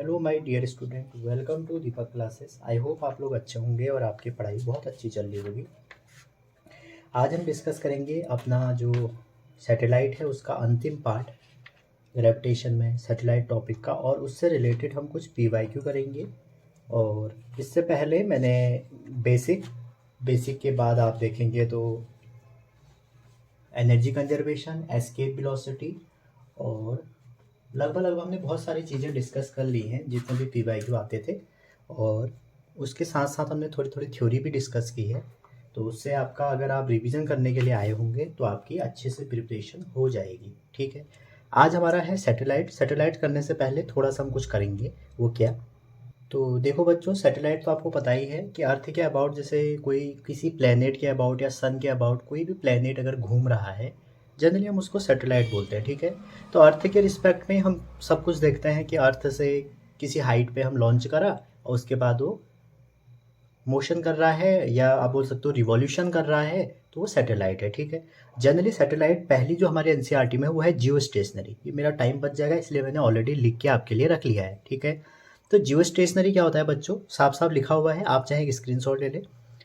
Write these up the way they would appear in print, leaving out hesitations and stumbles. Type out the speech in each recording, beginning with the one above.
Hello my dear student, welcome to Deepak classes. I hope आप लोग अच्छे होंगे और आपकी पढ़ाई बहुत अच्छी चल रही होगी। आज हम डिस्कस करेंगे अपना जो सैटेलाइट है उसका अंतिम पार्ट, ग्रेविटेशन में सैटेलाइट टॉपिक का, और उससे रिलेटेड हम कुछ पीवाईक्यू करेंगे। और इससे पहले मैंने बेसिक के बाद आप देखेंगे तो एनर्जी कंजर्वेशन, एस्केप वेलोसिटी, और लगभग हमने बहुत सारी चीज़ें डिस्कस कर ली हैं जितने भी पीवाईक्यू आते थे। और उसके साथ साथ हमने थोड़ी थोड़ी थ्योरी भी डिस्कस की है। तो उससे आपका, अगर आप रिवीजन करने के लिए आए होंगे तो आपकी अच्छे से प्रिपरेशन हो जाएगी। ठीक है, आज हमारा है सैटेलाइट करने से पहले थोड़ा सा हम कुछ करेंगे। वो क्या? तो देखो बच्चों, सैटेलाइट तो आपको पता ही है कि अर्थ के अबाउट, जैसे कोई किसी प्लेनेट के अबाउट या सन के अबाउट कोई भी प्लेनेट अगर घूम रहा है, जनरली हम उसको सैटेलाइट बोलते हैं। ठीक है, तो अर्थ के रिस्पेक्ट में हम सब कुछ देखते हैं कि अर्थ से किसी हाइट पे हम लॉन्च करा और उसके बाद वो मोशन कर रहा है, या आप बोल सकते हो रिवॉल्यूशन कर रहा है, तो वो सैटेलाइट है। ठीक है, जनरली सैटेलाइट पहली जो हमारे एनसीईआरटी में वो है जियो स्टेशनरी। ये मेरा टाइम बच जाएगा इसलिए मैंने ऑलरेडी लिख के आपके लिए रख लिया है। ठीक है, तो जियो स्टेशनरी क्या होता है बच्चों? साफ साफ लिखा हुआ है, आप चाहे एक स्क्रीनशॉट ले लें।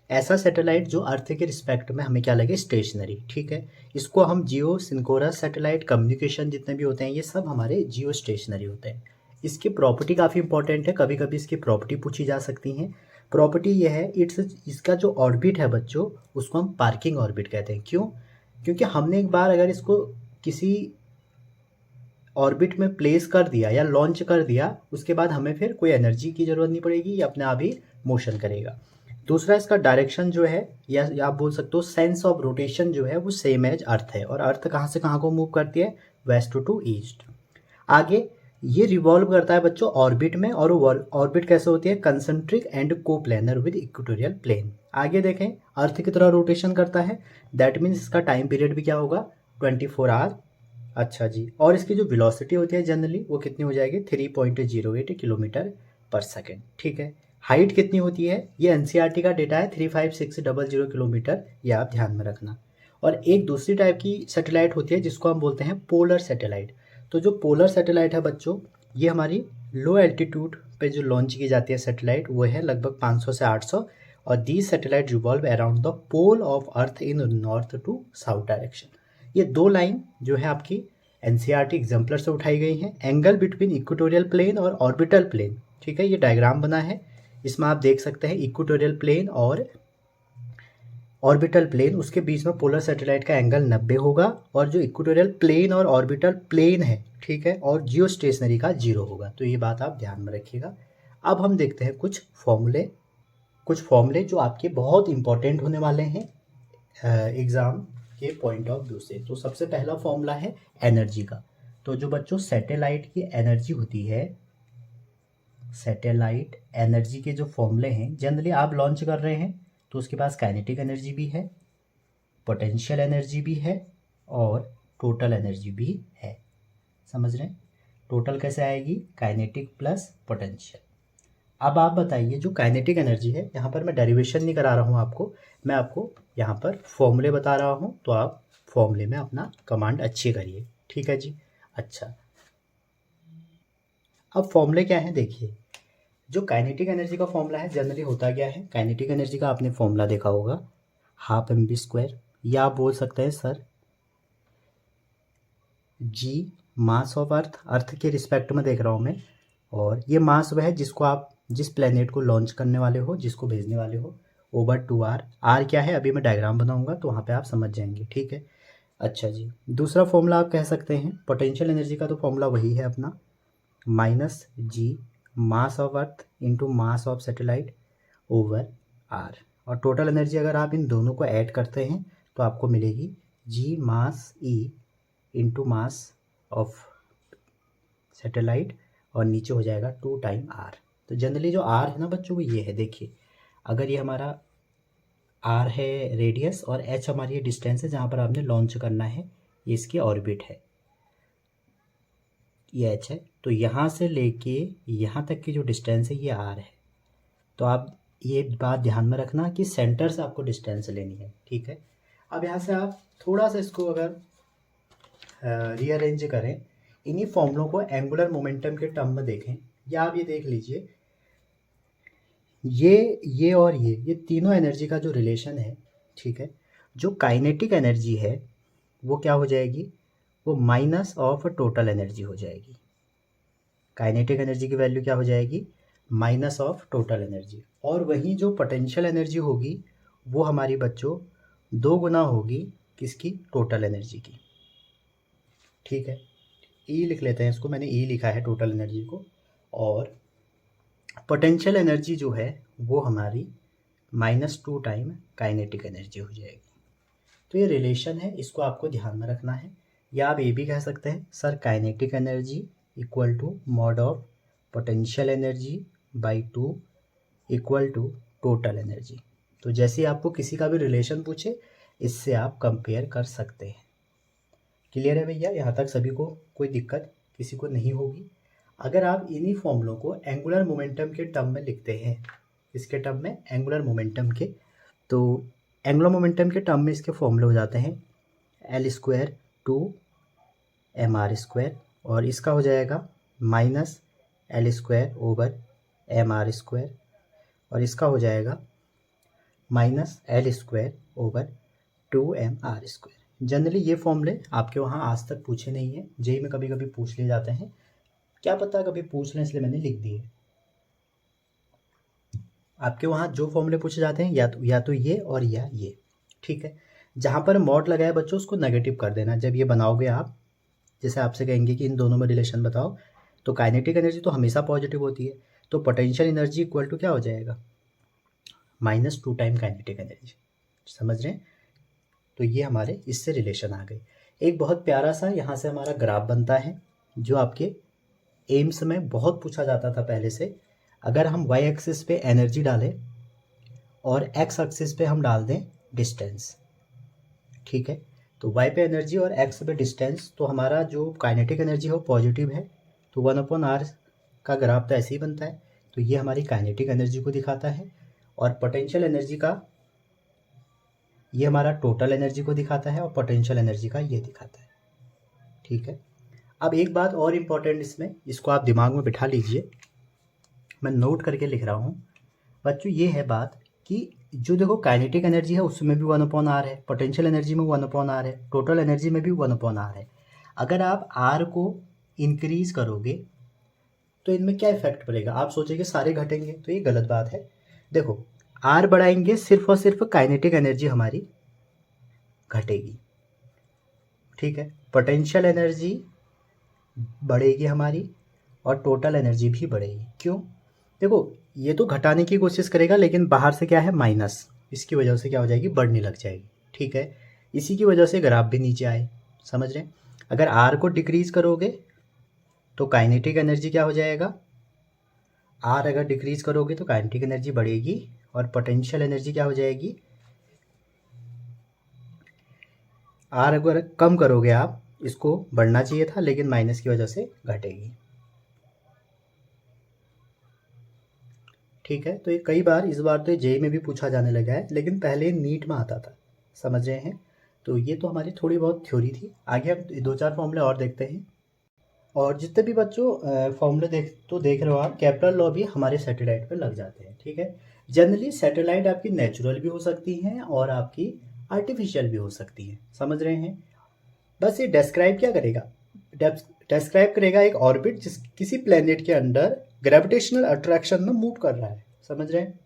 ऐसा सैटेलाइट जो अर्थ के रिस्पेक्ट में हमें क्या लगे, स्टेशनरी। ठीक है, इसको हम जियो सिंक्रोनस सैटेलाइट, कम्युनिकेशन जितने भी होते हैं ये सब हमारे जियो स्टेशनरी होते हैं। इसकी प्रॉपर्टी काफ़ी इंपॉर्टेंट है, कभी कभी इसकी प्रॉपर्टी पूछी जा सकती हैं। प्रॉपर्टी ये है, इसका जो ऑर्बिट है बच्चों, उसको हम पार्किंग ऑर्बिट कहते हैं। क्यों? क्योंकि हमने एक बार अगर इसको किसी ऑर्बिट में प्लेस कर दिया या लॉन्च कर दिया, उसके बाद हमें फिर कोई एनर्जी की ज़रूरत नहीं पड़ेगी, ये अपने आप ही मोशन करेगा। दूसरा, इसका डायरेक्शन जो है, या आप बोल सकते हो सेंस ऑफ रोटेशन जो है, वो सेम एज अर्थ है। और अर्थ कहाँ से कहाँ को मूव करती है? West to east. आगे ये रिवॉल्व करता है बच्चों ऑर्बिट में, और ऑर्बिट कैसे होती है? Concentric and coplanar with equatorial plane. आगे देखें, अर्थ की तरह रोटेशन करता है, दैट मीन्स इसका टाइम पीरियड भी क्या होगा? 24 आवर। अच्छा जी, और इसकी जो वेलोसिटी होती है जनरली वो कितनी हो जाएगी? 3.08 किलोमीटर पर सेकेंड। ठीक है, हाइट कितनी होती है? ये एनसीईआरटी का डेटा है, 35600 किलोमीटर, ये आप ध्यान में रखना। और एक दूसरी टाइप की सैटेलाइट होती है जिसको हम बोलते हैं पोलर सैटेलाइट। तो जो पोलर सैटेलाइट है बच्चों, ये हमारी लो एल्टीट्यूड पे जो लॉन्च की जाती है सैटेलाइट, वो है लगभग 500 से 800। और these satellite revolve around the pole of earth in north to south direction. ये दो लाइन जो है आपकी एनसीईआरटी एग्जाम्पलर से उठाई गई हैं। एंगल बिटवीन इक्वेटोरियल प्लेन और ऑर्बिटल प्लेन, ठीक है, ये डायग्राम बना है, इसमें आप देख सकते हैं इक्वेटोरियल प्लेन और ऑर्बिटल प्लेन, उसके बीच में पोलर सैटेलाइट का एंगल 90 होगा, और जो इक्वेटोरियल प्लेन और ऑर्बिटल प्लेन है, ठीक है, और जियो स्टेशनरी का 0 होगा। तो ये बात आप ध्यान में रखिएगा। अब हम देखते हैं कुछ फॉर्मूले जो आपके बहुत इंपॉर्टेंट होने वाले हैं एग्ज़ाम के पॉइंट ऑफ व्यू से। तो सबसे पहला फॉर्मूला है एनर्जी का। तो जो बच्चों सैटेलाइट की एनर्जी होती है, सैटेलाइट एनर्जी के जो फॉर्मूले हैं, जनरली आप लॉन्च कर रहे हैं तो उसके पास काइनेटिक एनर्जी भी है, पोटेंशियल एनर्जी भी है, और टोटल एनर्जी भी है। समझ रहे हैं? टोटल कैसे आएगी? Kinetic plus potential. अब आप बताइए, जो काइनेटिक एनर्जी है, यहाँ पर मैं डेरिवेशन नहीं करा रहा हूँ आपको, मैं आपको यहाँ पर फॉर्मूले बता रहा हूँ, तो आप फॉर्मूले में अपना कमांड अच्छी करिए। ठीक है जी। अच्छा, अब फॉर्मूले क्या है देखिए। जो काइनेटिक एनर्जी का फॉर्मूला है, जनरली होता क्या है, काइनेटिक एनर्जी का आपने फॉर्मूला देखा होगा, 12mv², या आप बोल सकते हैं सर जी मास ऑफ अर्थ के रिस्पेक्ट में देख रहा हूँ मैं। और ये मास वह है जिसको आप जिस प्लेनेट को लॉन्च करने वाले हो, जिसको भेजने वाले हो, ओवर 2r। आर क्या है अभी मैं डायग्राम बनाऊंगा तो वहाँ पे आप समझ जाएंगे। ठीक है, अच्छा जी। दूसरा फॉर्मूला आप कह सकते हैं पोटेंशियल एनर्जी का, तो फॉर्मूला वही है अपना, -g mass of earth into mass of satellite over R. और टोटल एनर्जी अगर आप इन दोनों को ऐड करते हैं तो आपको मिलेगी g mass e into mass of satellite, और नीचे हो जाएगा 2 टाइम आर। तो जनरली जो आर है ना बच्चों, वो ये है, देखिए, अगर ये हमारा आर है रेडियस, और एच हमारी ये डिस्टेंस है जहाँ पर आपने लॉन्च करना है, ये इसकी ऑर्बिट है, ये एच है। तो यहाँ से लेके यहाँ तक की जो डिस्टेंस है ये आर है। तो आप ये बात ध्यान में रखना कि सेंटर से आपको डिस्टेंस लेनी है। ठीक है, अब यहाँ से आप थोड़ा सा इसको अगर रीअरेंज करें, इन्हीं फॉर्मूलों को एंगुलर मोमेंटम के टर्म में देखें, या आप ये देख लीजिए, ये और ये तीनों एनर्जी का जो रिलेशन है, ठीक है, जो काइनेटिक एनर्जी है वो क्या हो जाएगी, वो माइनस ऑफ टोटल एनर्जी हो जाएगी। काइनेटिक एनर्जी की वैल्यू क्या हो जाएगी, माइनस ऑफ टोटल एनर्जी। और वहीं जो पोटेंशियल एनर्जी होगी वो हमारी बच्चों 2 गुना होगी किसकी, टोटल एनर्जी की। ठीक है, ई लिख लेते हैं इसको, मैंने ई लिखा है टोटल एनर्जी को। और पोटेंशियल एनर्जी जो है वो हमारी -2 टाइम काइनेटिक एनर्जी हो जाएगी। तो ये रिलेशन है, इसको आपको ध्यान में रखना है। या आप ये भी कह सकते हैं sir kinetic energy equal to mod of potential energy by 2 equal to total energy. तो जैसे ही आपको किसी का भी रिलेशन पूछे, इससे आप कंपेयर कर सकते हैं। क्लियर है भैया, यहाँ तक सभी को कोई दिक्कत किसी को नहीं होगी। अगर आप इन्हीं फॉर्मूलों को एंगुलर मोमेंटम के टर्म में लिखते हैं, इसके टर्म में एंगुलर मोमेंटम के, तो एंगुलर मोमेंटम के टर्म में इसके फॉर्मूले हो जाते हैं L² 2 mr², और इसका हो जाएगा -L² ओवर mr², और इसका हो जाएगा -L² ओवर 2mr²। जनरली ये फॉर्मूले आपके वहाँ आज तक पूछे नहीं हैं, जेई में कभी कभी पूछ लिए जाते हैं, क्या पता कभी पूछ लें इसलिए मैंने लिख दिए। आपके वहाँ जो फॉर्मूले पूछे जाते हैं या तो ये और या ये। ठीक है, जहाँ पर मॉड लगाया बच्चों उसको नेगेटिव कर देना जब ये बनाओगे आप। जैसे आपसे कहेंगे कि इन दोनों में रिलेशन बताओ, तो काइनेटिक एनर्जी तो हमेशा पॉजिटिव होती है, तो पोटेंशियल एनर्जी इक्वल टू क्या हो जाएगा, -2 टाइम काइनेटिक एनर्जी। समझ रहे हैं, तो ये हमारे इससे रिलेशन आ गई। एक बहुत प्यारा सा यहाँ से हमारा ग्राफ बनता है जो आपके एम्स में बहुत पूछा जाता था पहले से। अगर हम y एक्सिस पे एनर्जी डालें और x एक्सिस पे हम डाल दें डिस्टेंस, ठीक है, तो y पे एनर्जी और x पे डिस्टेंस, तो हमारा जो काइनेटिक एनर्जी है वो पॉजिटिव है, तो 1/r का ग्राफ तो ऐसे ही बनता है। तो ये हमारी काइनेटिक एनर्जी को दिखाता है, और पोटेंशियल एनर्जी का ये हमारा टोटल एनर्जी को दिखाता है, और पोटेंशियल एनर्जी का ये दिखाता है। ठीक है, अब एक बात और इम्पॉर्टेंट इसमें, इसको आप दिमाग में बिठा लीजिए, मैं नोट करके लिख रहा हूँ बच्चों। ये है बात कि जो देखो काइनेटिक एनर्जी है उसमें भी 1/r है, पोटेंशियल एनर्जी में 1/r है, टोटल एनर्जी में भी 1/r है। अगर आप r को इंक्रीज करोगे तो इनमें क्या इफेक्ट पड़ेगा, आप सोचेंगे सारे घटेंगे, तो ये गलत बात है। देखो r बढ़ाएंगे सिर्फ और सिर्फ काइनेटिक एनर्जी हमारी घटेगी, ठीक है, पोटेंशियल एनर्जी बढ़ेगी हमारी और टोटल एनर्जी भी बढ़ेगी। क्यों, देखो ये तो घटाने की कोशिश करेगा लेकिन बाहर से क्या है माइनस, इसकी वजह से क्या हो जाएगी, बढ़ने लग जाएगी। ठीक है, इसी की वजह से ग्राफ भी नीचे आए। समझ रहे हैं, अगर r को डिक्रीज करोगे तो काइनेटिक एनर्जी क्या हो जाएगा, r अगर डिक्रीज करोगे तो काइनेटिक एनर्जी बढ़ेगी, और पोटेंशियल एनर्जी क्या हो जाएगी, r अगर कम करोगे आप, इसको बढ़ना चाहिए था लेकिन माइनस की वजह से घटेगी। ठीक है, तो ये कई बार, इस बार तो जेई में भी पूछा जाने लगा है, लेकिन पहले नीट में आता था। समझ रहे हैं, तो ये तो हमारी थोड़ी बहुत थ्योरी थी। आगे हम 2-4 फॉर्मूले और देखते हैं। और जितने भी बच्चों फॉर्मूले देख रहे हो आप, कैपिटल लॉ भी हमारे सैटेलाइट पर लग जाते हैं। ठीक है, जनरली सैटेलाइट आपकी नेचुरल भी हो सकती हैं और आपकी आर्टिफिशियल भी हो सकती हैं। समझ रहे हैं, बस ये डिस्क्राइब क्या करेगा, डिस्क्राइब करेगा एक ऑर्बिट जिस किसी प्लेनेट के अंडर ग्रेविटेशनल अट्रैक्शन में मूव कर रहा है। समझ रहे हैं,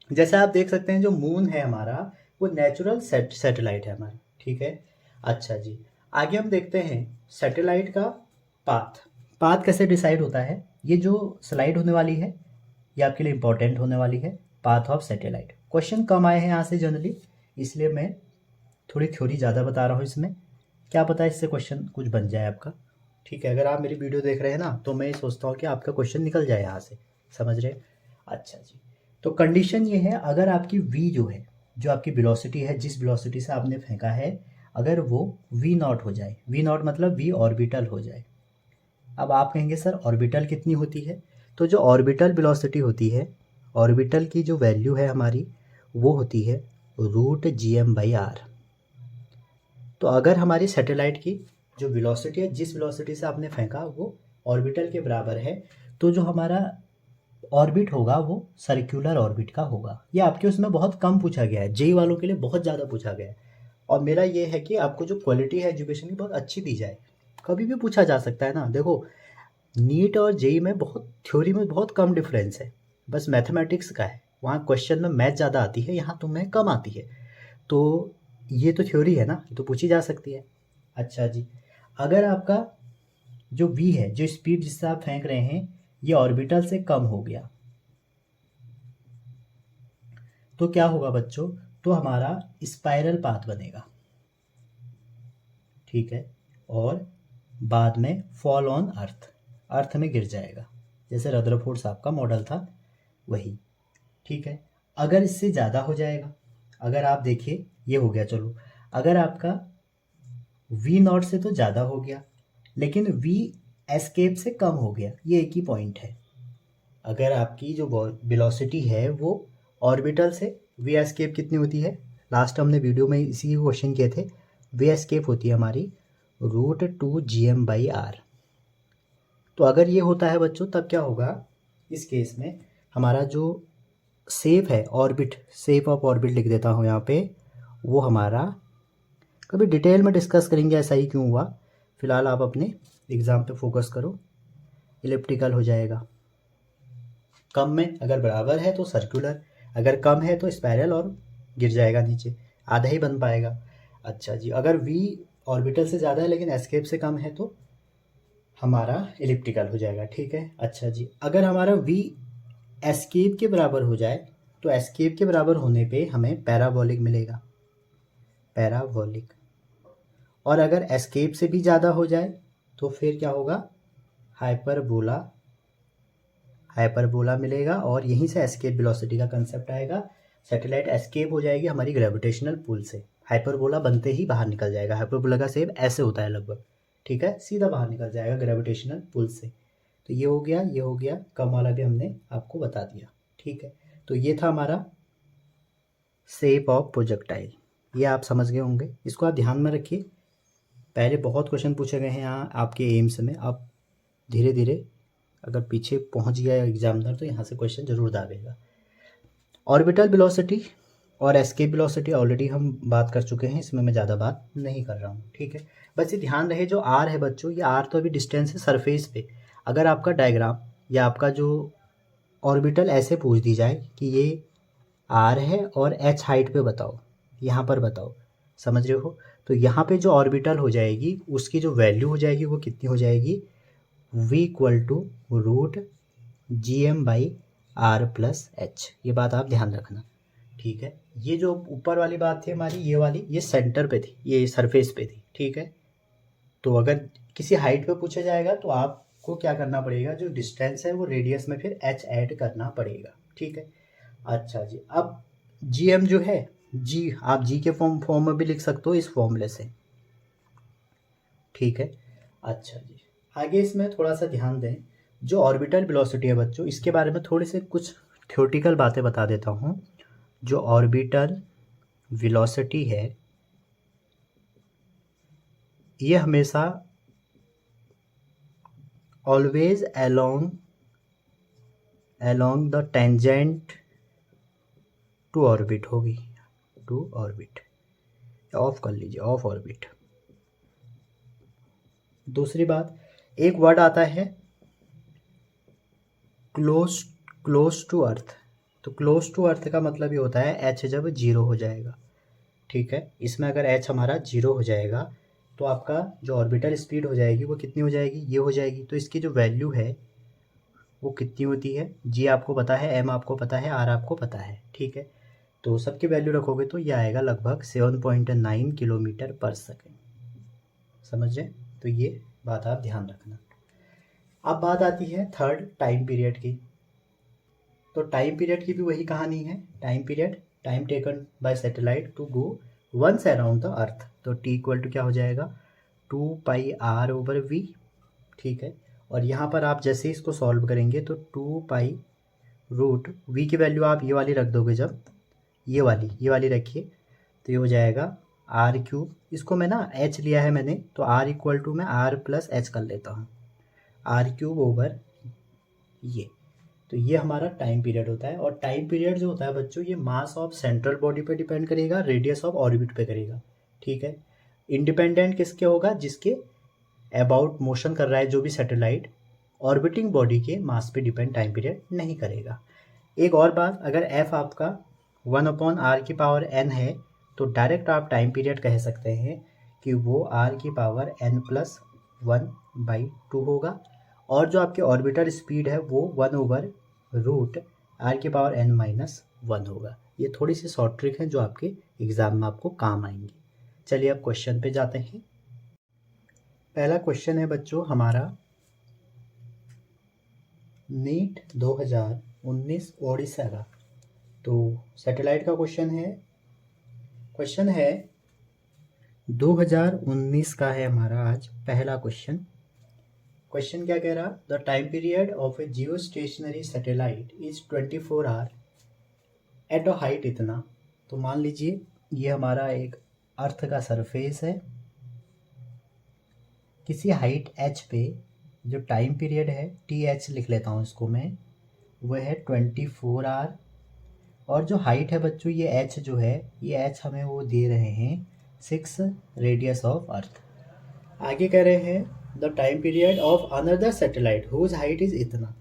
जैसे आप देख सकते हैं जो मून है हमारा वो नेचुरल सैटेलाइट है हमारा। ठीक है, अच्छा जी, आगे हम देखते हैं सैटेलाइट का पाथ कैसे डिसाइड होता है। ये जो स्लाइड होने वाली है ये आपके लिए इंपॉर्टेंट होने वाली है, पाथ ऑफ सैटेलाइट। क्वेश्चन कम आए हैं यहाँ से जनरली, इसलिए मैं थोड़ी थ्योरी ज़्यादा बता रहा हूँ इसमें, क्या पता इससे क्वेश्चन कुछ बन जाए आपका। ठीक है, अगर आप मेरी वीडियो देख रहे हैं ना तो मैं सोचता हूँ कि आपका क्वेश्चन निकल जाए यहाँ से। समझ रहे, अच्छा जी, तो कंडीशन ये है, अगर आपकी v जो है, जो आपकी वेलोसिटी है, जिस वेलोसिटी से आपने फेंका है, अगर वो v0 हो जाए, v0 मतलब v ऑर्बिटल हो जाए। अब आप कहेंगे सर ऑर्बिटल कितनी होती है, तो जो ऑर्बिटल वेलोसिटी होती है, ऑर्बिटल की जो वैल्यू है हमारी वो होती है √gm/r। तो अगर हमारी सैटेलाइट की जो वेलोसिटी है, जिस वेलोसिटी से आपने फेंका वो ऑर्बिटल के बराबर है, तो जो हमारा ऑर्बिट होगा वो सर्कुलर ऑर्बिट का होगा। ये आपके उसमें बहुत कम पूछा गया है, जेई वालों के लिए बहुत ज़्यादा पूछा गया है। और मेरा ये है कि आपको जो क्वालिटी है एजुकेशन की बहुत अच्छी दी जाए, कभी भी पूछा जा सकता है ना। देखो, नीट और जेई में बहुत थ्योरी में बहुत कम डिफरेंस है, बस मैथमेटिक्स का है। वहाँ क्वेश्चन में मैथ ज़्यादा आती है, यहाँ तुम्हें कम आती है। तो ये तो थ्योरी है ना, ये तो पूछी जा सकती है। अच्छा जी, अगर आपका जो v है, जो स्पीड जिससे आप फेंक रहे हैं, ये ऑर्बिटल से कम हो गया, तो क्या होगा बच्चों? तो हमारा स्पाइरल पाथ बनेगा, ठीक है। और बाद में फॉल ऑन अर्थ, अर्थ में गिर जाएगा, जैसे रदरफोर्ड साहब का मॉडल था वही, ठीक है। अगर इससे ज़्यादा हो जाएगा, अगर आप देखिए ये हो गया, चलो अगर आपका वी नॉट से तो ज़्यादा हो गया, लेकिन वी एस्केप से कम हो गया, ये एक ही पॉइंट है। अगर आपकी जो वेलोसिटी है वो ऑर्बिटल से, वी एस्केप कितनी होती है, लास्ट हमने वीडियो में इसी क्वेश्चन किए थे, वी एस्केप होती है हमारी √2gm/r। तो अगर ये होता है बच्चों, तब क्या होगा इस केस में, हमारा जो शेप है ऑर्बिट, शेप ऑफ ऑर्बिट लिख देता हूँ यहाँ पे, वो हमारा कभी डिटेल में डिस्कस करेंगे ऐसा ही क्यों हुआ। फिलहाल आप अपने एग्ज़ाम पे फोकस करो। इलिप्टिकल हो जाएगा, कम में अगर बराबर है तो सर्कुलर, अगर कम है तो स्पाइरल और गिर जाएगा नीचे, आधा ही बन पाएगा। अच्छा जी, अगर वी ऑर्बिटल से ज़्यादा है लेकिन एस्केप से कम है तो हमारा इलिप्टिकल हो जाएगा, ठीक है। अच्छा जी, अगर हमारा वी एस्केप के बराबर हो जाए, तो एस्केप के बराबर होने पे हमें पैराबोलिक मिलेगा, पैराबोलिक। और अगर एस्केप से भी ज़्यादा हो जाए तो फिर क्या होगा, हाइपरबोला, हाइपरबोला मिलेगा। और यहीं से एस्केप वेलोसिटी का कंसेप्ट आएगा। सैटेलाइट एस्केप हो जाएगी हमारी ग्रेविटेशनल पुल से, हाइपरबोला बनते ही बाहर निकल जाएगा। हाइपरबोला का शेप ऐसे होता है लगभग, ठीक है, सीधा बाहर निकल जाएगा ग्रेविटेशनल पुल से। तो ये हो गया, ये हो गया, कम वाला भी हमने आपको बता दिया, ठीक है। तो ये था हमारा शेप ऑफ प्रोजेक्टाइल, ये आप समझ गए होंगे, इसको आप ध्यान में रखिए। पहले बहुत क्वेश्चन पूछे गए हैं यहाँ आपके एम्स में, अब धीरे धीरे अगर पीछे पहुँच गया एग्जामिनर तो यहाँ से क्वेश्चन जरूर दागेगा। ऑर्बिटल वेलोसिटी और एस्केप वेलोसिटी ऑलरेडी हम बात कर चुके हैं, इसमें मैं ज़्यादा बात नहीं कर रहा हूँ, ठीक है। बस ये ध्यान रहे, जो आर है बच्चों, ये आर तो अभी डिस्टेंस है सरफेस पे। अगर आपका डायग्राम या आपका जो ऑर्बिटल ऐसे पूछ दी जाए कि ये आर है और एच हाइट पे बताओ, यहाँ पर बताओ, समझ रहे हो, तो यहाँ पे जो ऑर्बिटल हो जाएगी उसकी जो वैल्यू हो जाएगी वो कितनी हो जाएगी, v=√gm/r+h। ये बात आप ध्यान रखना, ठीक है। ये जो ऊपर वाली बात थी हमारी, ये वाली, ये सेंटर पे थी, ये सरफेस पे थी, ठीक है। तो अगर किसी हाइट पे पूछा जाएगा तो आपको क्या करना पड़ेगा, जो डिस्टेंस है वो रेडियस में फिर h ऐड करना पड़ेगा, ठीक है। अच्छा जी, अब gm जो है, जी आप जी के फॉर्म में भी लिख सकते हो इस फॉर्मूले से, ठीक है। अच्छा जी, आगे इसमें थोड़ा सा ध्यान दें, जो ऑर्बिटल वेलोसिटी है बच्चों, इसके बारे में थोड़े से कुछ थ्योरेटिकल बातें बता देता हूँ। जो ऑर्बिटल वेलोसिटी है ये हमेशा always along the tangent to orbit होगी, टू ऑर्बिट, ऑफ कर लीजिए, ऑफ ऑर्बिट। दूसरी बात, एक वर्ड आता है क्लोज, क्लोज टू अर्थ। तो क्लोज टू अर्थ का मतलब ये होता है एच जब जीरो हो जाएगा, ठीक है। इसमें अगर एच हमारा जीरो हो जाएगा तो आपका जो ऑर्बिटल स्पीड हो जाएगी वो कितनी हो जाएगी, ये हो जाएगी। तो इसकी जो वैल्यू है वो कितनी होती है, जी आपको पता है, एम आपको पता है, आर आपको पता है, ठीक है। तो सबकी वैल्यू रखोगे तो ये आएगा लगभग 7.9 किलोमीटर पर सेकेंड, समझ रहे। तो ये बात आप ध्यान रखना। अब बात आती है थर्ड, टाइम पीरियड की। तो टाइम पीरियड की भी वही कहानी है, time period, time taken by satellite to go once around the earth. तो टी इक्वल टू क्या हो जाएगा, 2πr/v, ठीक है। और यहाँ पर आप जैसे ही इसको सॉल्व करेंगे तो 2π√v की वैल्यू आप ये वाली रख दोगे, जब ये वाली रखिए तो ये हो जाएगा r³। इसको मैं ना h लिया है मैंने, तो r इक्वल टू मैं r+h कर लेता हूँ, r³ ओवर ये। तो ये हमारा टाइम पीरियड होता है। और टाइम पीरियड जो होता है बच्चों, ये मास ऑफ सेंट्रल बॉडी पे डिपेंड करेगा, रेडियस ऑफ ऑर्बिट पे करेगा, ठीक है। इंडिपेंडेंट किसके होगा? जिसके अबाउट मोशन कर रहा है जो भी सैटेलाइट, ऑर्बिटिंग बॉडी के मास पे डिपेंड टाइम पीरियड नहीं करेगा। एक और बात, अगर एफ आपका 1/r⁴n है तो डायरेक्ट आप टाइम पीरियड कह सकते हैं कि वो r⁴n+1/2 होगा। और जो आपके ऑर्बिटर स्पीड है वो 1/√r⁴n−1 होगा। ये थोड़ी सी शॉर्ट ट्रिक है जो आपके एग्ज़ाम में आपको काम आएंगी। चलिए अब क्वेश्चन पे जाते हैं। पहला क्वेश्चन है बच्चों हमारा नीट 2019 ओडिशा का। तो सैटेलाइट का क्वेश्चन है 2019 का है हमारा आज पहला क्वेश्चन। क्वेश्चन क्या कह रहा? The time period of a geostationary satellite is 24 hour at a height इतना। तो मान लीजिए ये हमारा एक अर्थ का सरफेस है, किसी हाइट h पे जो टाइम पीरियड है TH लिख लेता हूँ इसको मैं, वो है 24 आवर। और जो हाइट है बच्चों ये h जो है, ये h हमें वो दे रहे हैं 6 रेडियस ऑफ अर्थ। आगे कह रहे हैं the time period of another satellite whose height is इतना।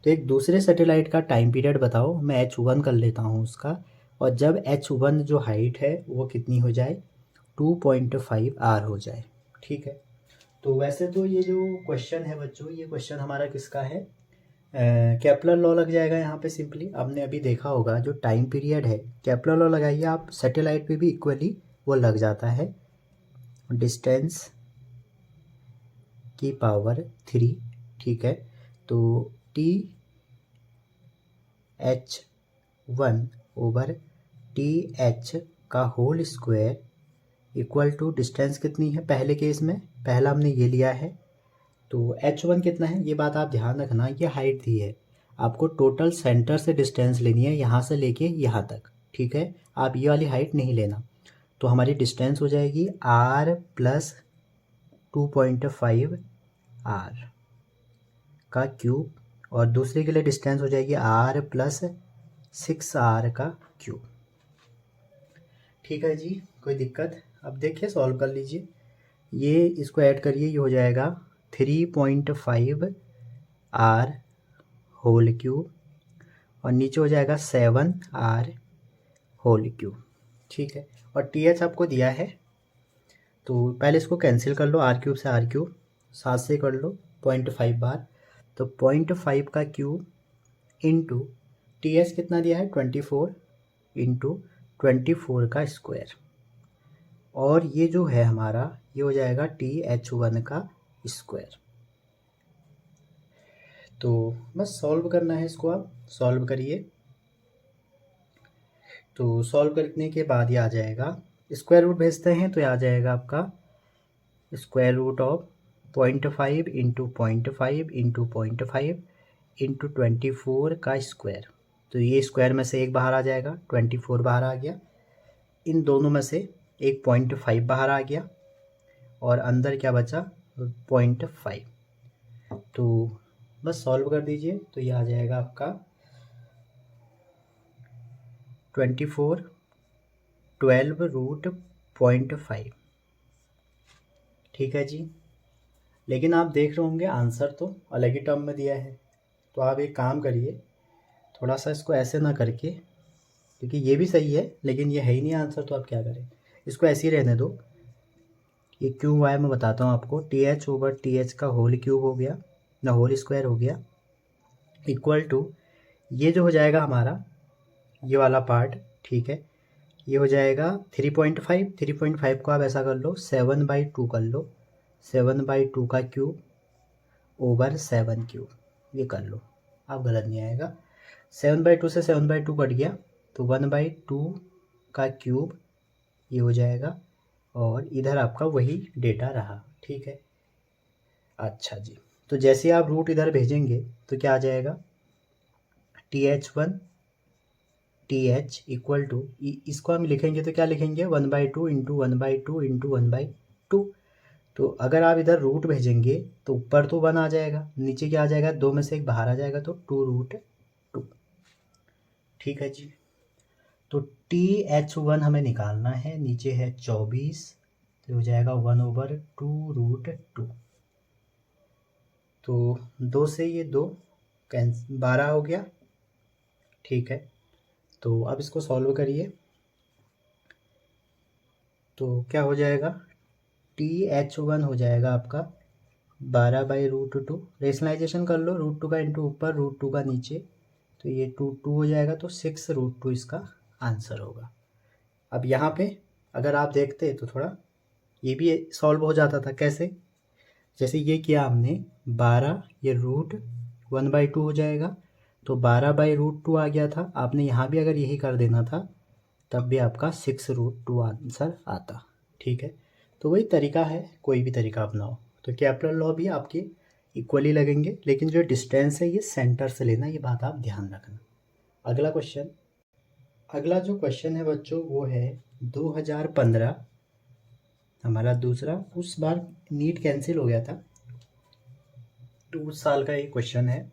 तो एक दूसरे सैटेलाइट का टाइम पीरियड बताओ, मैं H1 कर लेता हूँ उसका। और जब H1 जो हाइट है वो कितनी हो जाए? 2.5 आर हो जाए, ठीक है। तो वैसे तो ये जो क्वेश्चन है बच्चों, ये क्वेश्चन हमारा किसका है? केपलर लॉ लग जाएगा यहाँ पे सिंपली। आपने अभी देखा होगा जो टाइम पीरियड है, केपलर लॉ लगाइए आप, सैटेलाइट पे भी इक्वली वो लग जाता है। डिस्टेंस की पावर 3, ठीक है। तो TH1/TH का whole square equal to distance कितनी है पहले केस में? पहला हमने ये लिया है, तो H1 कितना है ये बात आप ध्यान रखना, ये हाइट दी है। आपको टोटल सेंटर से डिस्टेंस लेनी है, यहाँ से लेके यहाँ तक, ठीक है। आप ये वाली हाइट नहीं लेना। तो हमारी डिस्टेंस हो जाएगी r+2.5 r का क्यूब, और दूसरे के लिए डिस्टेंस हो जाएगी r+6r का क्यूब, ठीक है जी। कोई दिक्कत? अब देखिए सॉल्व कर लीजिए, ये इसको ऐड करिए, ये हो जाएगा 3.5 r होल क्यूब, और नीचे हो जाएगा 7 r होल क्यूब, ठीक है। और TH आपको दिया है, तो पहले इसको कैंसिल कर लो, r³ से r³ 7 से कर लो 0.5 बार, तो 0.5 का क्यूब इंटू TH कितना दिया है? 24 इंटू 24 का स्क्वायर, और ये जो है हमारा ये हो जाएगा TH1 का स्क्वायर। तो बस सॉल्व करना है इसको, आप सॉल्व करिए। तो सॉल्व करने के बाद ये आ जाएगा, स्क्वायर रूट भेजते हैं तो ये आ जाएगा आपका square root of 0.5 into 0.5 into 0.5 into 24 का स्क्वायर। तो ये स्क्वायर में से एक बाहर आ जाएगा, 24 बाहर आ गया, इन दोनों में से एक 0.5 बाहर आ गया, और अंदर क्या बचा? 0.5। तो बस सॉल्व कर दीजिए, तो ये आ जाएगा आपका 24 12√0.5, ठीक है जी। लेकिन आप देख रहे होंगे आंसर तो अलग ही टर्म में दिया है। तो आप एक काम करिए, थोड़ा सा इसको ऐसे ना करके, क्योंकि ये भी सही है लेकिन ये है ही नहीं आंसर, तो आप क्या करें, इसको ऐसे ही रहने दो। ये क्यों हुआ है मैं बताता हूँ आपको। TH/TH का होल क्यूब हो गया, ना होल स्क्वायर हो गया, इक्वल टू ये जो हो जाएगा हमारा ये वाला पार्ट, ठीक है, ये हो जाएगा 3.5। 3.5 को आप ऐसा कर लो 7/2 कर लो, 7/2 का क्यूब ओवर 7 क्यूब, ये कर लो, आप गलत नहीं आएगा। 7/2 से 7/2 कट गया, तो 1/2 का क्यूब ये हो जाएगा, और इधर आपका वही डेटा रहा, ठीक है। अच्छा जी, तो जैसे आप रूट इधर भेजेंगे तो क्या आ जाएगा? TH1 TH इक्वल टू, इसको हम लिखेंगे तो क्या लिखेंगे? 1/2 इंटू 1/2 इंटू 1/2। तो तो अगर आप इधर रूट भेजेंगे तो ऊपर तो 1 आ जाएगा, नीचे क्या आ जाएगा, 2 में से 1 बाहर आ जाएगा, तो 2√2। ठीक है जी। तो TH1 हमें निकालना है, नीचे है 24, तो हो जाएगा 1/2√2। तो 2 से ये 2 12 हो गया। ठीक है, तो अब इसको सॉल्व करिए। तो क्या हो जाएगा, TH1 हो जाएगा आपका 12/√2। रेशनलाइजेशन कर लो, √2 का इंटू ऊपर, √2 का नीचे, तो ये 2 हो जाएगा, तो 6√2 इसका आंसर होगा। अब यहाँ पे अगर आप देखते तो थोड़ा ये भी सॉल्व हो जाता था। कैसे, जैसे ये किया हमने 12, ये √1/2 हो जाएगा, तो 12/√2 आ गया था। आपने यहाँ भी अगर यही कर देना था तब भी आपका 6√2 आंसर आता। ठीक है, तो वही तरीका है, कोई भी तरीका अपनाओ। तो केपलर लॉ भी आपके इक्वली लगेंगे, लेकिन जो डिस्टेंस है ये सेंटर से लेना, ये बात आप ध्यान रखना। अगला क्वेश्चन, अगला जो क्वेश्चन है बच्चों वो है 2015, हमारा दूसरा, उस बार नीट कैंसिल हो गया था, तो उस साल का ये क्वेश्चन है।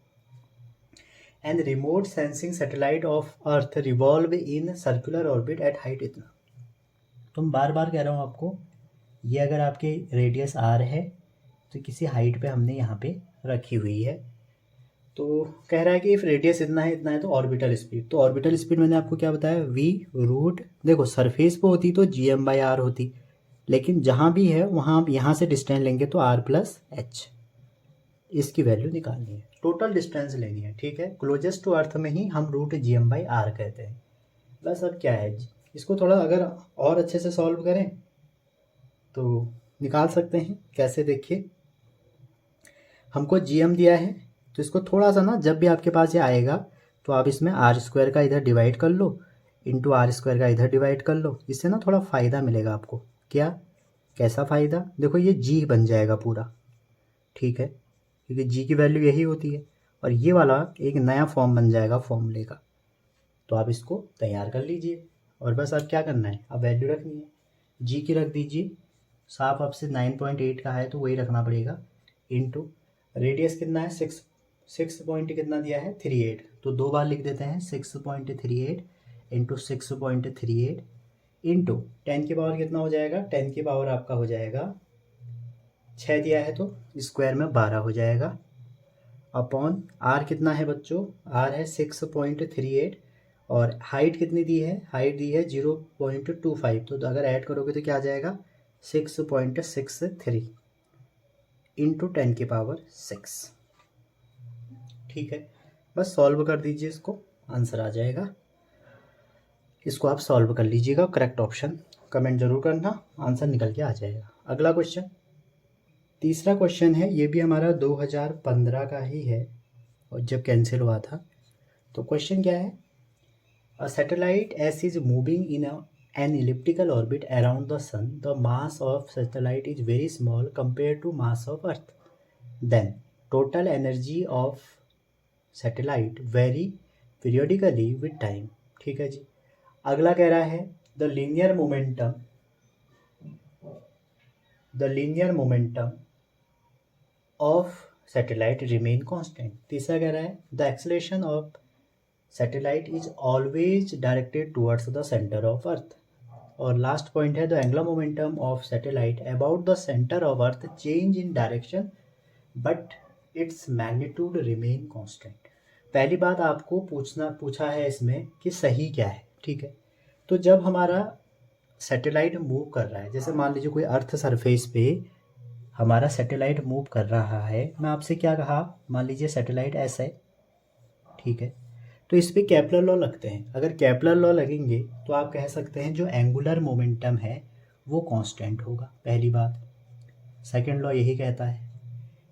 And remote sensing satellite of earth revolve in circular orbit at height इतना। तुम बार बार कह रहा हूँ आपको, ये अगर आपके रेडियस r है तो किसी हाइट पे हमने यहाँ पे रखी हुई है। तो कह रहा है कि इफ रेडियस इतना है तो ऑर्बिटल स्पीड, तो ऑर्बिटल स्पीड मैंने आपको क्या बताया, v√, देखो सरफेस पे होती तो gm/r होती, लेकिन जहाँ भी है वहाँ आप यहाँ से डिस्टेंस लेंगे तो r+h, इसकी वैल्यू निकालनी है, टोटल डिस्टेंस लेनी है। ठीक है, क्लोजेस्ट टू अर्थ में ही हम √gm/r कहते हैं। बस अब क्या है, इसको थोड़ा अगर और अच्छे से सॉल्व करें तो निकाल सकते हैं। कैसे, देखिए, हमको gm दिया है, तो इसको थोड़ा सा ना, जब भी आपके पास ये आएगा तो आप इसमें r² का इधर डिवाइड कर लो, इंटू r² का इधर डिवाइड कर लो, इससे ना थोड़ा फ़ायदा मिलेगा आपको। क्या, कैसा फ़ायदा, देखो ये g बन जाएगा पूरा। ठीक है, क्योंकि g की वैल्यू यही होती है, और ये वाला एक नया फॉर्म बन जाएगा फॉर्मूले का। तो आप इसको तैयार कर लीजिए, और बस अब क्या करना है, अब वैल्यू रखनी है। g की रख दीजिए, साफ आपसे 9.8 का है तो वही रखना पड़ेगा, इंटू रेडियस कितना है, 6 पॉइंट कितना दिया है, 38, तो 2 बार लिख देते हैं, 6.38 इंटू 6.38 इंटू 10 की पावर कितना हो जाएगा, 10 की पावर आपका हो जाएगा 6 दिया है तो स्क्वायर में 12 हो जाएगा, अपॉन r कितना है बच्चों, r है 6.38, और हाइट कितनी दी है, हाइट दी है 0.25, तो अगर ऐड करोगे तो क्या आ जाएगा, 6.63 इंटू 10 की पावर 6। ठीक है, बस सॉल्व कर दीजिए इसको, आंसर आ जाएगा। इसको आप सॉल्व कर लीजिएगा, करेक्ट ऑप्शन कमेंट जरूर करना, आंसर निकल के आ जाएगा। अगला क्वेश्चन, तीसरा क्वेश्चन है, ये भी हमारा 2015 का ही है, और जब कैंसिल हुआ था। तो क्वेश्चन क्या है, a satellite S is moving in an elliptical orbit around the sun. The mass of satellite is very small compared to mass of Earth. Then total energy of satellite vary periodically with time. ठीक है जी। अगला कह रहा है the linear momentum of satellite remain constant. तीसरा कह रहा है the acceleration of satellite is always directed towards the center of Earth. और लास्ट पॉइंट है the angular momentum of satellite about the centre of earth change in direction but its magnitude remain constant. पहली बात आपको पूछा है इसमें कि सही क्या है। ठीक है, तो जब हमारा सैटेलाइट मूव कर रहा है, जैसे मान लीजिए कोई अर्थ सरफेस पे हमारा सैटेलाइट मूव कर रहा है, मैं आपसे क्या कहा, मान लीजिए सैटेलाइट ऐसा है, ठीक है, तो इस पे केपलर लॉ लगते हैं। अगर केपलर लॉ लगेंगे तो आप कह सकते हैं जो एंगुलर मोमेंटम है वो कांस्टेंट होगा, पहली बात। सेकंड लॉ यही कहता है,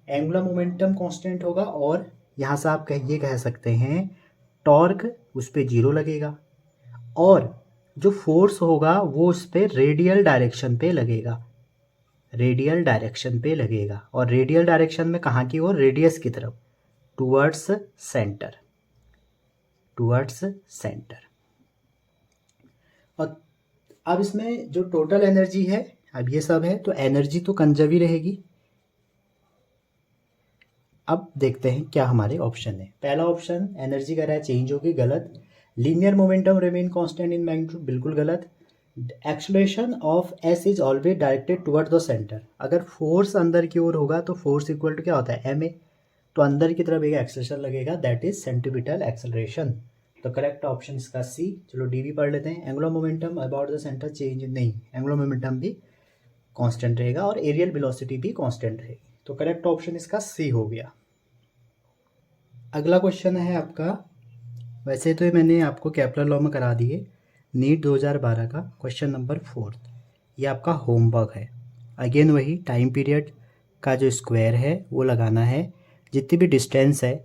एंगुलर मोमेंटम कांस्टेंट होगा, और यहाँ से आप ये कह सकते हैं टॉर्क उस पर 0 लगेगा, और जो फोर्स होगा वो उस पर रेडियल डायरेक्शन पे लगेगा, रेडियल डायरेक्शन पे लगेगा, और रेडियल डायरेक्शन में कहाँ की ओर, रेडियस की तरफ, टूवर्ड्स सेंटर, टूवर्ड्स सेंटर। और अब इसमें जो टोटल एनर्जी है अब ये सब है तो एनर्जी तो कंजर्व ही रहेगी। अब देखते हैं क्या हमारे ऑप्शन है। पहला ऑप्शन एनर्जी कर रहा है चेंज होगी, गलत। Linear momentum remain constant in magnitude, बिल्कुल गलत। Acceleration of S is always directed toward the centre, अगर फोर्स अंदर की ओर होगा तो फोर्स इक्वल टू क्या होता है एम ए, तो अंदर की तरफ एक एक्सेलरेशन लगेगा, दैट इज सेंट्रीपिटल एक्सेलरेशन। तो करेक्ट ऑप्शन इसका सी। चलो डी भी पढ़ लेते हैं। Angular momentum about the centre change नहीं, एंगुलर मोमेंटम भी कांस्टेंट रहेगा और एरियल वेलोसिटी भी कांस्टेंट रहेगी। तो करेक्ट ऑप्शन इसका सी हो गया। अगला क्वेश्चन है आपका, वैसे तो मैंने आपको केपलर लॉ में करा दिए, नीट 2012 का क्वेश्चन नंबर 4, ये आपका होमवर्क है। अगेन वही टाइम पीरियड का जो स्क्वायर है वो लगाना है, जितनी भी डिस्टेंस है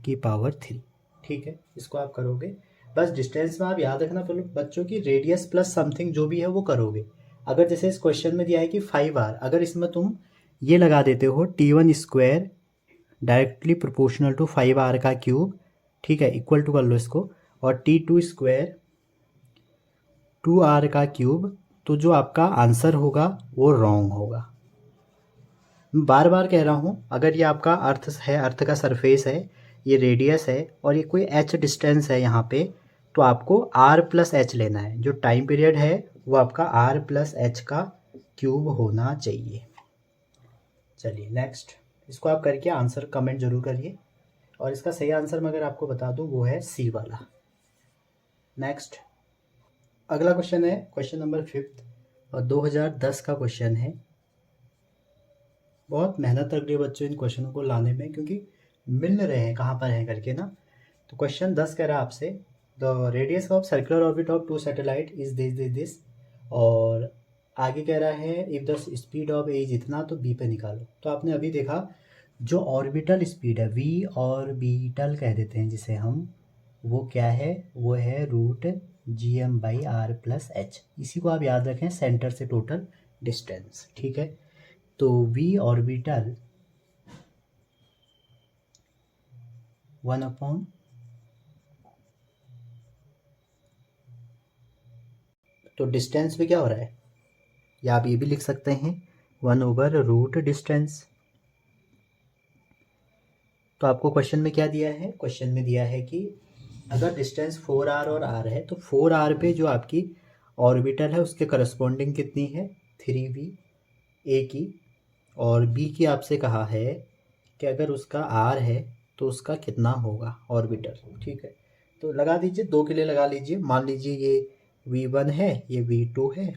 की पावर 3, ठीक है, इसको आप करोगे। बस डिस्टेंस में आप याद रखना बच्चों की रेडियस प्लस समथिंग जो भी है वो करोगे। अगर जैसे इस क्वेश्चन में दिया है कि 5r, अगर इसमें तुम ये लगा देते हो T1 square directly proportional to 5r का क्यूब, ठीक है, इक्वल टू कर लो इसको, और T2 स्क्वायर 2r का क्यूब, तो जो आपका आंसर होगा वो रॉन्ग होगा। बार बार कह रहा हूँ, अगर ये आपका अर्थ है, अर्थ का सरफेस है, ये रेडियस है और ये कोई h डिस्टेंस है यहाँ पे, तो आपको r प्लस एच लेना है। जो टाइम पीरियड है वो आपका r प्लस एच का क्यूब होना चाहिए। चलिए नेक्स्ट, इसको आप करके आंसर कमेंट जरूर करिए, और इसका सही आंसर मैं अगर आपको बता दूं वो है सी वाला। नेक्स्ट, अगला क्वेश्चन है क्वेश्चन नंबर 5 और 2010 का क्वेश्चन है। बहुत मेहनत लग रही है बच्चों इन क्वेश्चनों को लाने में, क्योंकि मिल रहे हैं कहाँ पर हैं करके ना। तो क्वेश्चन 10 कह रहा है आपसे, the radius of circular orbit of 2 satellite is this, और आगे कह रहा है if the speed of A is इतना, तो बी पे निकालो। तो आपने अभी देखा जो ऑर्बिटल स्पीड है, वी ऑर्बिटल कह देते हैं जिसे हम, वो क्या है, वो है √gm/r प्लस एच। इसी को आप याद रखें, सेंटर से टोटल डिस्टेंस, ठीक है। तो वी ऑर्बिटल 1/, तो डिस्टेंस पे क्या हो रहा है, या आप ये भी लिख सकते हैं 1/रूट डिस्टेंस। तो आपको क्वेश्चन में क्या दिया है, क्वेश्चन में दिया है कि अगर डिस्टेंस 4r और r है, तो 4r पे जो आपकी ऑर्बिटल है उसके करस्पॉन्डिंग कितनी है 3v a की, और b की आपसे कहा है कि अगर उसका r है तो उसका कितना होगा ऑर्बिटल, ठीक है। तो लगा दीजिए, 2 के लिए लगा लीजिए। मान लीजिए ये v1 है, ये v2 है,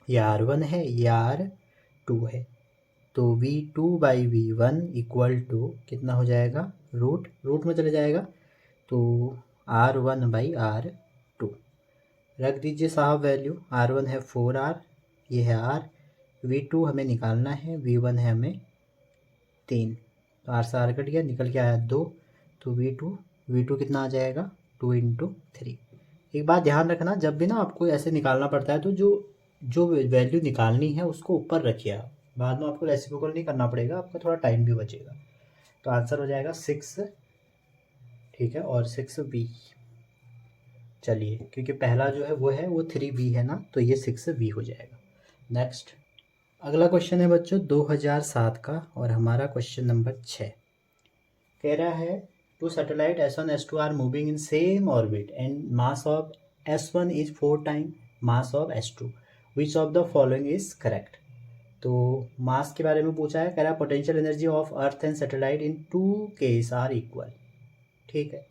ये r1 है, ये r2 है। तो v2/v1 इक्वल टू कितना हो जाएगा, रूट में चले जाएगा, तो r1/r2 रख दीजिए साहब वैल्यू। r1 है 4r, ये है r, v2 हमें निकालना है, v1 है हमें 3, तो r से r कट गया, निकल के आया 2, तो v2 कितना आ जाएगा 2 × 3। एक बात ध्यान रखना, जब भी ना आपको ऐसे निकालना पड़ता है तो जो वैल्यू निकालनी है उसको ऊपर रखिए आप, बाद में आपको रेसिप्रोकल नहीं करना पड़ेगा, आपका थोड़ा टाइम भी बचेगा। तो आंसर हो जाएगा 6, ठीक है, और 6v। चलिए, क्योंकि पहला जो है वो 3v है ना, तो ये 6v हो जाएगा। नेक्स्ट, अगला क्वेश्चन है बच्चों 2007 का, और हमारा क्वेश्चन नंबर 6 कह रहा है 2 satellite S1 S2 are moving in same orbit and mass of S1 is 4 time mass of S2, which of the following is correct. तो मास के बारे में पूछा है, कह रहा है potential energy of earth and satellite in 2 case are equal, ठीक है।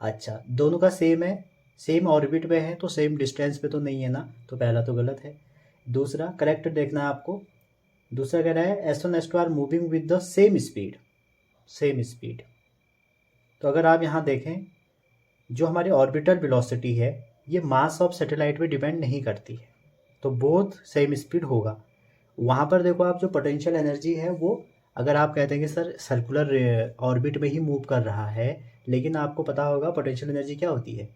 अच्छा, दोनों का सेम है, सेम ऑर्बिट पे है, तो सेम डिस्टेंस पे तो नहीं है ना, तो पहला तो गलत है। दूसरा करेक्ट देखना है आपको। दूसरा कह रहा है S1 S2 are moving with the same speed. तो अगर आप यहाँ देखें, जो हमारी ऑर्बिटल वेलोसिटी है ये मास ऑफ सैटेलाइट पे डिपेंड नहीं करती है, तो बोथ सेम स्पीड होगा। वहाँ पर देखो आप, जो पोटेंशियल एनर्जी है वो, अगर आप कहते हैं कि सर सर्कुलर ऑर्बिट में ही मूव कर रहा है, लेकिन आपको पता होगा पोटेंशियल एनर्जी क्या होती है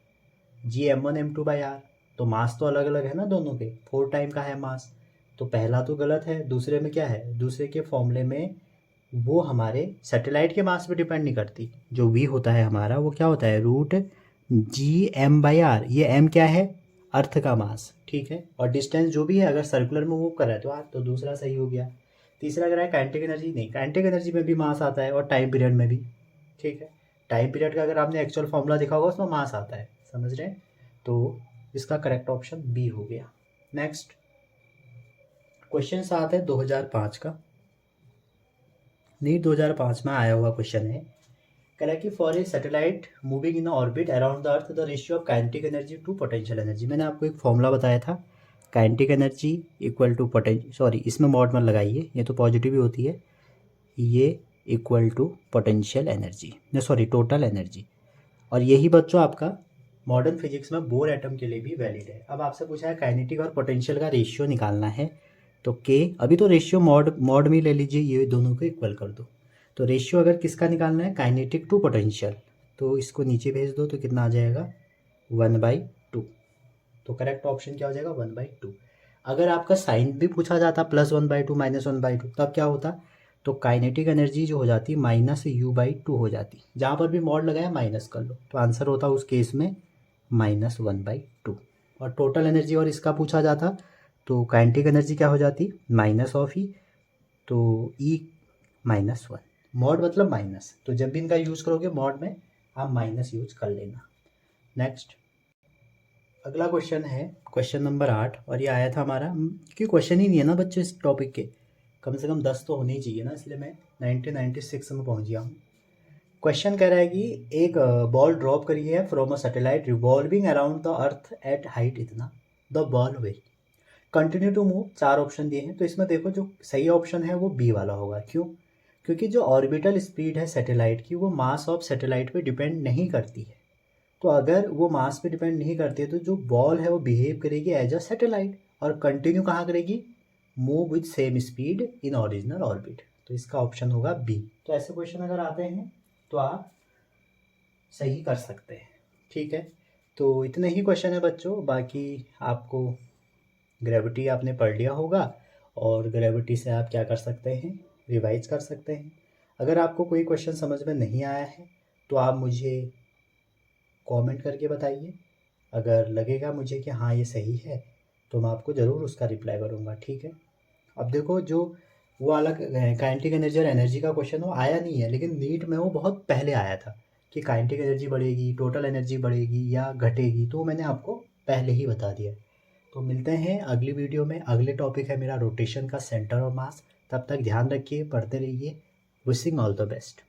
Gm1m2/r, तो मास तो अलग अलग है ना दोनों के, 4 टाइम का है मास, तो पहला तो गलत है। दूसरे में क्या है, दूसरे के फॉर्मूले में वो हमारे सैटेलाइट के मास पे डिपेंड नहीं करती, जो v होता है हमारा वो क्या होता है √gm/r। ये m क्या है, अर्थ का मास, ठीक है, और डिस्टेंस जो भी है अगर सर्कुलर में मूव कर रहा है तो आर, तो दूसरा सही हो गया। तीसरा अगर है काइनेटिक एनर्जी, नहीं काइनेटिक एनर्जी में भी मास आता है और टाइम पीरियड में भी, ठीक है। टाइम पीरियड का अगर आपने एक्चुअल फॉर्मूला देखा होगा उसमें मास आता है, समझ रहे हैं। तो इसका करेक्ट ऑप्शन बी हो गया। नेक्स्ट क्वेश्चन 7 है 2005 का, नीट 2005 में आया हुआ क्वेश्चन है। कह रहा है कि for a satellite moving in orbit around the earth the ratio of kinetic energy to potential energy. मैंने आपको एक फॉर्मूला बताया था, kinetic energy equal to sorry इसमें मॉड मत लगाइए, ये तो पॉजिटिव ही होती है, ये equal to potential energy, sorry total energy. और यही बच्चों आपका मॉडर्न फिजिक्स में बोर एटम के लिए भी वैलिड है। अब आपसे पूछा है काइनेटिक और पोटेंशियल का रेशियो निकालना है, तो के अभी तो रेशियो मॉड में ले लीजिए, ये दोनों को इक्वल कर दो। तो रेशियो अगर किसका निकालना है, काइनेटिक टू पोटेंशियल, तो इसको नीचे भेज दो तो कितना आ जाएगा 1/2। तो करेक्ट ऑप्शन क्या हो जाएगा 1/2। अगर आपका साइन भी पूछा जाता +1/2 -1/2 तब क्या होता, तो काइनेटिक एनर्जी जो हो जाती -u/2 हो जाती। जहाँ पर भी मॉड लगाया माइनस कर लो, तो आंसर होता उस केस में -1/2। और टोटल एनर्जी और इसका पूछा जाता तो काइनेटिक एनर्जी क्या हो जाती माइनस ऑफ ई, तो ई -1, मॉड मतलब माइनस, तो जब भी इनका यूज़ करोगे मॉड में आप माइनस यूज कर लेना। नेक्स्ट अगला क्वेश्चन है क्वेश्चन नंबर 8, और ये आया था हमारा, क्योंकि क्वेश्चन ही नहीं है ना बच्चों इस टॉपिक के, कम से कम 10 तो होने ही चाहिए ना, इसलिए मैं 1996 में पहुंच गया हूँ। क्वेश्चन कह रहा है कि एक बॉल ड्रॉप करी है from a satellite revolving around the earth at height इतना, the ball will continue to move. 4 option दिए हैं, तो इसमें देखो जो सही ऑप्शन है वो बी वाला होगा। क्यों? क्योंकि जो ऑर्बिटल स्पीड है सैटेलाइट की वो मास ऑफ सैटेलाइट पे डिपेंड नहीं करती है। तो अगर वो मास पे डिपेंड नहीं करती है तो जो बॉल है वो बिहेव करेगी एज अ सैटेलाइट, और कंटिन्यू कहाँ करेगी, move with same speed in original orbit. तो इसका ऑप्शन होगा बी। तो ऐसे क्वेश्चन अगर आते हैं तो आप सही कर सकते हैं, ठीक है। तो इतने ही क्वेश्चन है बच्चों, बाकी आपको ग्रेविटी आपने पढ़ लिया होगा, और ग्रेविटी से आप क्या कर सकते हैं, रिवाइज कर सकते हैं। अगर आपको कोई क्वेश्चन समझ में नहीं आया है तो आप मुझे कमेंट करके बताइए। अगर लगेगा मुझे कि हाँ ये सही है तो मैं आपको ज़रूर उसका रिप्लाई करूँगा, ठीक है। अब देखो जो वो अलग काइनेटिक एनर्जी और एनर्जी का क्वेश्चन वो आया नहीं है, लेकिन नीट में वो बहुत पहले आया था कि काइनेटिक एनर्जी बढ़ेगी, टोटल एनर्जी बढ़ेगी या घटेगी, तो मैंने आपको पहले ही बता दिया। तो मिलते हैं अगली वीडियो में। अगले टॉपिक है मेरा रोटेशन का सेंटर और मास। तब तक ध्यान रखिए, पढ़ते रहिए। Wishing all the best.